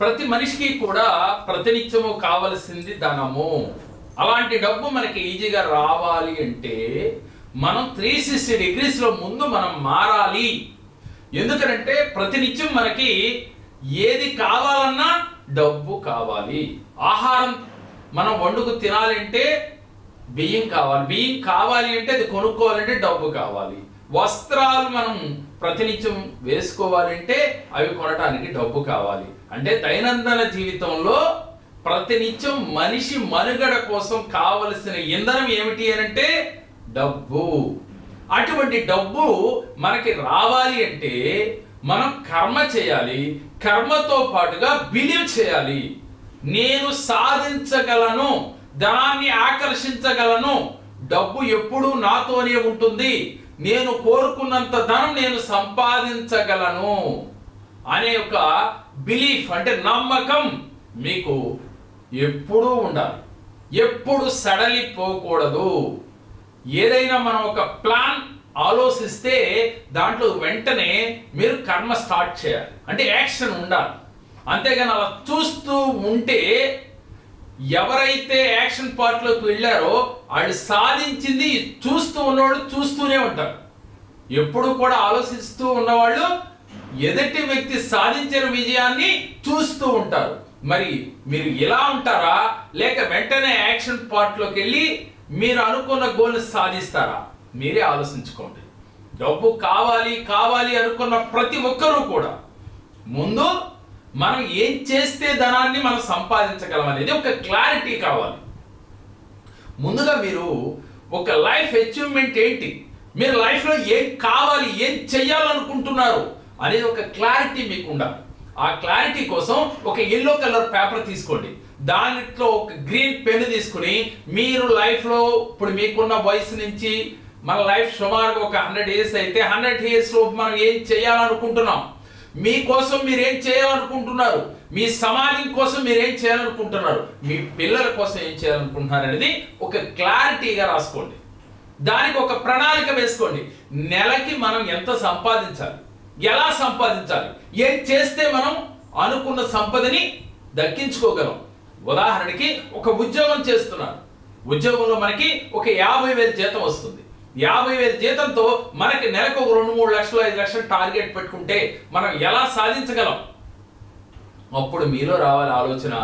ప్రతి మనిషికి కూడా ప్రతినిత్యము కావలసింది ధనము. అలాంటి డబ్బు మనకి ఈజీగా రావాలి అంటే మనం 360 డిగ్రీస్లో ముందు మనం మారాలి. ఎందుకంటే ప్రతినిత్యం మనకి ఏది కావాలన్నా డబ్బు కావాలి. ఆహారం మనం వండుకు తినాలంటే బియ్యం కావాలి, బియ్యం కావాలి అంటే అది కొనుక్కోవాలంటే డబ్బు కావాలి. వస్త్రాలు మనం ప్రతినిత్యం వేసుకోవాలంటే అవి కొనడానికి డబ్బు కావాలి. అంటే దైనందిన జీవితంలో ప్రతినిత్యం మనిషి మనుగడ కోసం కావలసిన ఇంధనం ఏమిటి అంటే డబ్బు. అటువంటి డబ్బు మనకి రావాలి అంటే మనం కర్మ చేయాలి. కర్మతో పాటుగా బిలీవ్ చేయాలి. నేను సాధించగలను, ధనాన్ని ఆకర్షించగలను, డబ్బు ఎప్పుడూ నాతోనే ఉంటుంది, నేను కోరుకున్నంత ధనం నేను సంపాదించగలను అనే ఒక బిలీఫ్ అంటే నమ్మకం మీకు ఎప్పుడూ ఉండాలి. ఎప్పుడు సడలిపోకూడదు. ఏదైనా మనం ఒక ప్లాన్ ఆలోచిస్తే దాంట్లో వెంటనే మీరు కర్మ స్టార్ట్ చేయాలి. అంటే యాక్షన్ ఉండాలి. అంతేగాని అలా చూస్తూ ఉంటే ఎవరైతే యాక్షన్ పార్ట్లోకి వెళ్ళారో వాళ్ళు సాధించింది చూస్తూ ఉన్నవాళ్ళు చూస్తూనే ఉంటారు. ఎప్పుడు కూడా ఆలోచిస్తూ ఉన్నవాళ్ళు ఎదుటి వ్యక్తి సాధించిన విజయాన్ని చూస్తూ ఉంటారు. మరి మీరు ఇలా ఉంటారా, లేక వెంటనే యాక్షన్ పార్ట్లోకి వెళ్ళి మీరు అనుకున్న గోల్ని సాధిస్తారా? మీరే ఆలోచించుకోండి. డబ్బు కావాలి కావాలి అనుకున్న ప్రతి ఒక్కరూ కూడా ముందు మనం ఏం చేస్తే ధనాన్ని మనం సంపాదించగలం అనేది ఒక క్లారిటీ కావాలి. ముందుగా మీరు ఒక లైఫ్ అచీవ్మెంట్ ఏంటి, మీరు లైఫ్లో ఏం కావాలి, ఏం చెయ్యాలనుకుంటున్నారు అనేది ఒక క్లారిటీ మీకు ఉండాలి. ఆ క్లారిటీ కోసం ఒక ఎల్లో కలర్ పేపర్ తీసుకోండి. దాంట్లో ఒక గ్రీన్ పెన్ తీసుకుని మీరు లైఫ్లో ఇప్పుడు మీకున్న వయసు నుంచి మన లైఫ్ సుమారుగా ఒక 100 ఇయర్స్ అయితే 100 ఇయర్స్లో మనం ఏం చేయాలనుకుంటున్నాం, మీకోసం మీరు ఏం చేయాలనుకుంటున్నారు, మీ సమాజం కోసం మీరు ఏం చేయాలనుకుంటున్నారు, మీ పిల్లల కోసం ఏం చేయాలనుకుంటున్నారు అనేది ఒక క్లారిటీగా రాసుకోండి. దానికి ఒక ప్రణాళిక వేసుకోండి. నెలకి మనం ఎంత సంపాదించాలి, ఎలా సంపాదించాలి, ఏం చేస్తే మనం అనుకున్న సంపదని దక్కించుకోగలం. ఉదాహరణకి ఒక ఉద్యోగం చేస్తున్నారు. ఉద్యోగంలో మనకి ఒక 50,000 జీతం వస్తుంది. 50,000 జీతంతో మనకి నెలకు ఒక 2-3 లక్షలు 5 లక్షలు టార్గెట్ పెట్టుకుంటే మనం ఎలా సాధించగలం? అప్పుడు మీలో రావాలి ఆలోచన,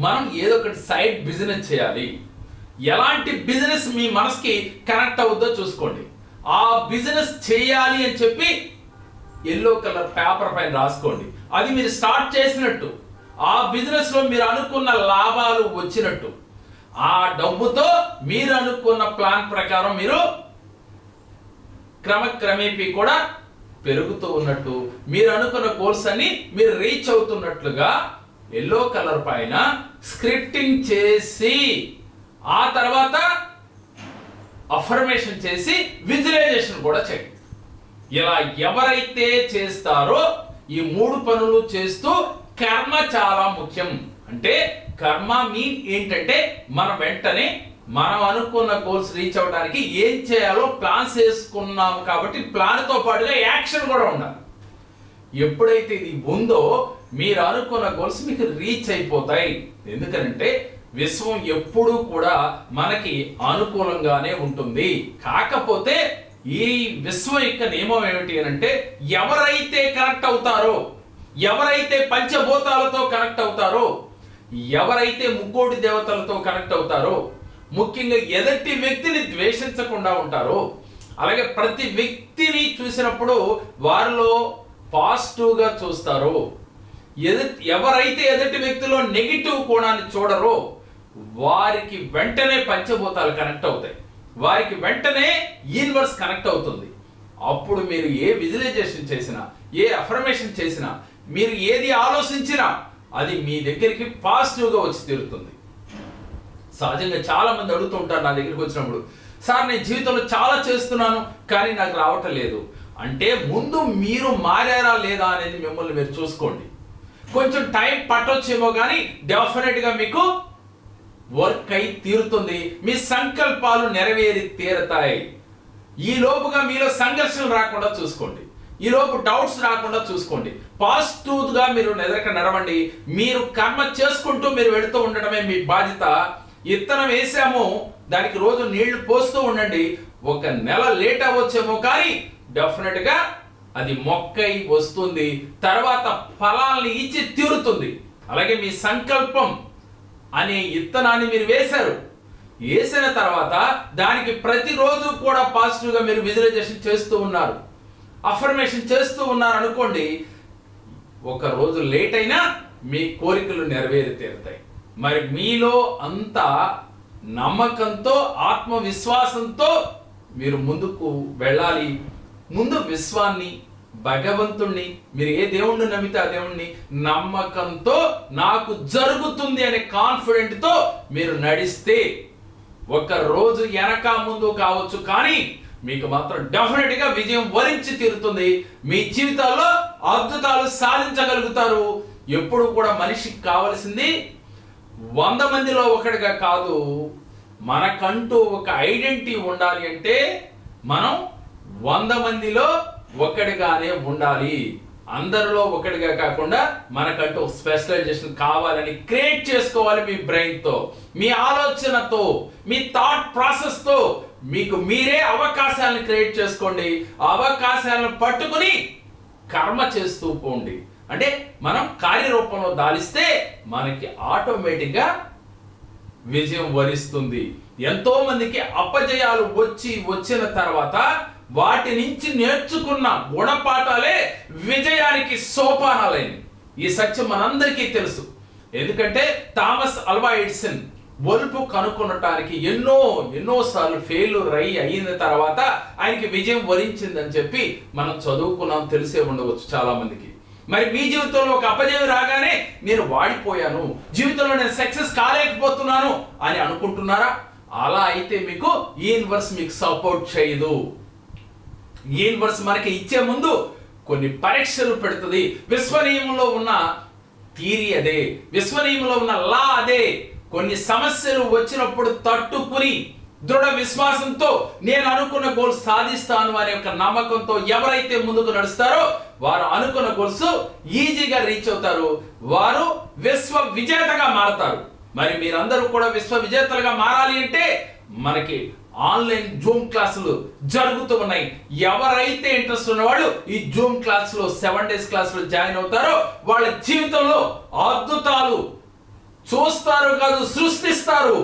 మనం ఏదో ఒకటి సైడ్ బిజినెస్ చేయాలి. ఎలాంటి బిజినెస్ మీ మనసుకి కనెక్ట్ అవుద్దో చూసుకోండి. ఆ బిజినెస్ చేయాలి అని చెప్పి ఎల్లో కలర్ పేపర్ పైన రాసుకోండి. అది మీరు స్టార్ట్ చేసినట్టు, ఆ బిజినెస్ లో మీరు అనుకున్న లాభాలు వచ్చినట్టు, ఆ డబ్బుతో మీరు అనుకున్న ప్లాన్ ప్రకారం మీరు క్రమక్రమేపీ కూడా పెరుగుతూ ఉన్నట్టు, మీరు అనుకున్న గోల్స్ అన్ని మీరు రీచ్ అవుతున్నట్లుగా ఎల్లో కలర్ పైన స్క్రిప్టింగ్ చేసి ఆ తర్వాత అఫర్మేషన్ చేసి విజువలైజేషన్ కూడా చేయండి. ఇలా ఎవరైతే చేస్తారో ఈ 3 పనులు చేస్తూ కర్మ చాలా ముఖ్యం. అంటే కర్మ మీన్ ఏంటంటే మనం వెంటనే మనం అనుకున్న గోల్స్ రీచ్ అవడానికి ఏం చేయాలో ప్లాన్స్ వేసుకున్నాము కాబట్టి ప్లాన్తో పాటుగా యాక్షన్ కూడా ఉండాలి. ఎప్పుడైతే ఇది ఉందో మీరు అనుకున్న గోల్స్ మీకు రీచ్ అయిపోతాయి. ఎందుకంటే విశ్వం ఎప్పుడూ కూడా మనకి అనుకూలంగానే ఉంటుంది. కాకపోతే ఈ విశ్వం యొక్క నియమం ఏమిటి అంటే ఎవరైతే కనెక్ట్ అవుతారో, ఎవరైతే పంచభూతాలతో కనెక్ట్ అవుతారో, ఎవరైతే ముక్కోటి దేవతలతో కనెక్ట్ అవుతారో, ముఖ్యంగా ఎదుటి వ్యక్తిని ద్వేషించకుండా ఉంటారో, అలాగే ప్రతి వ్యక్తిని చూసినప్పుడు వారిలో పాజిటివ్గా చూస్తారో, ఎవరైతే ఎదుటి వ్యక్తిలో నెగిటివ్ కోణాన్ని చూడరో వారికి వెంటనే పంచభూతాలు కనెక్ట్ అవుతాయి. వారికి వెంటనే యూనివర్స్ కనెక్ట్ అవుతుంది. అప్పుడు మీరు ఏ విజువలైజేషన్ చేసినా, ఏ అఫర్మేషన్ చేసినా, మీరు ఏది ఆలోచించినా అది మీ దగ్గరికి పాజిటివ్గా వచ్చి తీరుతుంది. సహజంగా చాలా మంది అడుగుతూ ఉంటారు నా దగ్గరికి వచ్చినప్పుడు, సార్ నేను జీవితంలో చాలా చేస్తున్నాను కానీ నాకు రావటం లేదు అంటే ముందు మీరు మారారా లేదా అనేది మిమ్మల్ని మీరు చూసుకోండి. కొంచెం టైం పట్టొచ్చేమో కానీ డెఫినెట్గా మీకు వర్క్ అయి తీరుతుంది. మీ సంకల్పాలు నెరవేరి తీరతాయి. ఈ లోపుగా మీలో సంఘర్షణ రాకుండా చూసుకోండి. ఈలోపు డౌట్స్ రాకుండా చూసుకోండి. పాజిటివ్గా మీరు నడవండి. మీరు కర్మ చేసుకుంటూ మీరు వెళుతూ ఉండడమే మీ బాధ్యత. ఇత్తనం వేసాము, దానికి రోజు నీళ్లు పోస్తూ ఉండండి. ఒక నెల లేట్ అవ్వచ్చేమో కానీ డెఫినెట్ గా అది మొక్కై వస్తుంది, తర్వాత ఫలాల్ని ఇచ్చి తీరుతుంది. అలాగే మీ సంకల్పం అనే ఇత్తనాన్ని మీరు వేసిన తర్వాత దానికి ప్రతిరోజు కూడా పాజిటివ్గా మీరు విజువలైజేషన్ చేస్తూ ఉన్నారు, అఫర్మేషన్ చేస్తూ ఉన్నారు అనుకోండి. ఒక రోజు లేట్ అయినా మీ కోరికలు నెరవేరి తీరుతాయి. మరి మీలో అంత నమ్మకంతో ఆత్మవిశ్వాసంతో మీరు ముందుకు వెళ్ళాలి. ముందు విశ్వాన్ని, భగవంతుణ్ణి, మీరు ఏ దేవుణ్ణి నమ్మితే ఆ దేవుణ్ణి నమ్మకంతో నాకు జరుగుతుంది అనే కాన్ఫిడెంట్ తో మీరు నడిస్తే ఒక రోజు వెనక ముందు కావచ్చు కానీ మీకు మాత్రం డెఫినెట్ గా విజయం వరించి తీరుతుంది. మీ జీవితాల్లో అద్భుతాలు సాధించగలుగుతారు. ఎప్పుడు కూడా మనిషికి కావలసింది 100 మందిలో ఒకటిగా కాదు, మనకంటూ ఒక ఐడెంటిటీ ఉండాలి. అంటే మనం 100 మందిలో ఒకటిగానే ఉండాలి. అందరిలో ఒకటిగా కాకుండా మనకంటూ స్పెషలైజేషన్ కావాలని క్రియేట్ చేసుకోవాలి. మీ బ్రెయిన్ తో, మీ ఆలోచనతో, మీ థాట్ ప్రాసెస్ తో మీకు మీరే అవకాశాలను క్రియేట్ చేసుకోండి. అవకాశాలను పట్టుకుని కర్మ చేస్తూ పోండి. అంటే మనం కార్యరూపంలో దాలిస్తే మనకి ఆటోమేటిక్ గా విజయం వరిస్తుంది. ఎంతో మందికి అపజయాలు వచ్చిన తర్వాత వాటి నుంచి నేర్చుకున్న గుణపాఠాలే విజయానికి సోపానాలైనవి. ఈ సత్యం మనందరికీ తెలుసు. ఎందుకంటే థామస్ ఆల్వా ఎడిసన్ బల్బు కనుక్కొనటానికి ఎన్నో సార్లు ఫెయిల్యూర్ అయిన తర్వాత ఆయనకి విజయం వరించిందని చెప్పి మనం చదువుకున్నాం, తెలిసే ఉండవచ్చు చాలా మందికి. మరి మీ జీవితంలో ఒక అపజయం రాగానే నేను వాడిపోయాను, జీవితంలో నేను సక్సెస్ కాలేకపోతున్నాను అని అనుకుంటున్నారా? అలా అయితే మీకు యూనివర్స్ మీకు సపోర్ట్ చేయదు. యూనివర్స్ మనకి ఇచ్చే ముందు కొన్ని పరీక్షలు పెడుతుంది. విశ్వనీయంలో ఉన్న థియరీ అదే, విశ్వనీయంలో ఉన్న లా అదే. కొన్ని సమస్యలు వచ్చినప్పుడు తట్టుకుని దృఢ విశ్వాసంతో నేను అనుకున్న గోల్ సాధిస్తాను అనే ఒక నమ్మకంతో ఎవరైతే ముందుకు నడుస్తారో వారు అనుకున్న గోల్స్ ఈజీగా రీచ్ అవుతారు. వారు విశ్వ విజేతగా మారతారు. మరి మీరందరూ కూడా విశ్వ విజేతలుగా మారాలి అంటే మనకి ఆన్లైన్ జూమ్ క్లాసులు జరుగుతూ ఉన్నాయి. ఎవరైతే ఇంట్రెస్ట్ ఉన్నవాళ్ళు ఈ జూమ్ క్లాసులో 7 days క్లాసులో జాయిన్ అవుతారో వాళ్ళ జీవితంలో అద్భుతాలు చూస్తారు కాదు, సృష్టిస్తారు.